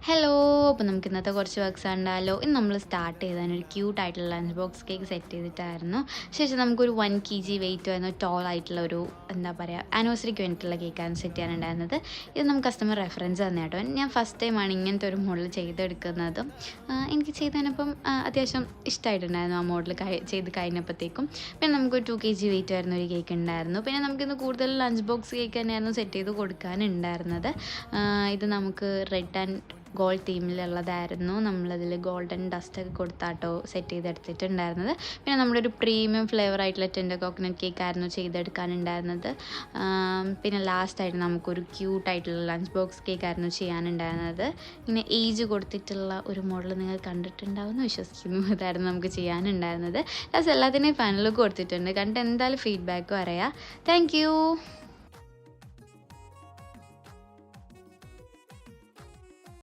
Hello, അപ്പോൾ നമുക്ക് ഇന്നത്തെ കുറച്ച് വർക്ക്സ് ഉണ്ടല്ലോ. ഇന്ന് നമ്മൾ സ്റ്റാർട്ട് ചെയ്തതിന് ഒരു ക്യൂട്ടായിട്ടുള്ള ലഞ്ച് ബോക്സ് കേക്ക് സെറ്റ് ചെയ്തിട്ടായിരുന്നു. ശേഷം നമുക്കൊരു 1 kg വെയിറ്റ് വരുന്ന ടോൾ ആയിട്ടുള്ള ഒരു എന്താ പറയുക ആനിവേഴ്സറിക്ക് വേണ്ടിയിട്ടുള്ള കേക്കാണ് സെറ്റ് ചെയ്യാനുണ്ടായിരുന്നത്. ഇത് നമുക്ക് കസ്റ്റമർ റെഫറൻസ് തന്നെ കേട്ടോ. ഞാൻ ഫസ്റ്റ് ടൈമാണ് ഇങ്ങനത്തെ ഒരു മോഡൽ ചെയ്തെടുക്കുന്നതും. എനിക്ക് ചെയ്തതിനപ്പം അത്യാവശ്യം ഇഷ്ടമായിട്ടുണ്ടായിരുന്നു ആ മോഡൽ ചെയ്ത് കഴിഞ്ഞപ്പോഴത്തേക്കും. പിന്നെ നമുക്കൊരു 2 kg വെയിറ്റ് വരുന്ന ഒരു കേക്ക് ഉണ്ടായിരുന്നു. പിന്നെ നമുക്കിന്ന് കൂടുതൽ ലഞ്ച് ബോക്സ് കേക്ക് തന്നെയായിരുന്നു സെറ്റ് ചെയ്ത് കൊടുക്കാനുണ്ടായിരുന്നത്. ഇത് നമുക്ക് റെഡ് ആൻഡ് ഗോൾഡ് തീമിലുള്ളതായിരുന്നു. നമ്മളതിൽ ഗോൾഡൻ ഡസ്റ്റൊക്കെ കൊടുത്താട്ടോ സെറ്റ് ചെയ്തെടുത്തിട്ടുണ്ടായിരുന്നത്. പിന്നെ നമ്മുടെ ഒരു പ്രീമിയം ഫ്ലേവർ ആയിട്ടുള്ള ടെൻഡർ കോക്കനട്ട് കേക്കായിരുന്നു ചെയ്തെടുക്കാനുണ്ടായിരുന്നത്. പിന്നെ ലാസ്റ്റായിട്ട് നമുക്കൊരു ക്യൂട്ടായിട്ടുള്ള ലഞ്ച് ബോക്സ് കേക്കായിരുന്നു ചെയ്യാനുണ്ടായിരുന്നത്. ഇങ്ങനെ ഏജ് കൊടുത്തിട്ടുള്ള ഒരു മോഡൽ നിങ്ങൾ കണ്ടിട്ടുണ്ടാവുമെന്ന് വിശ്വസിക്കുന്നു. ഇതായിരുന്നു നമുക്ക് ചെയ്യാനുണ്ടായിരുന്നത്. ലാസ്റ്റ് എല്ലാത്തിനെയും ഫൈനൽ കൊടുത്തിട്ടുണ്ട്. കണ്ടിട്ട് എന്തായാലും ഫീഡ്ബാക്കും അറിയാം. താങ്ക്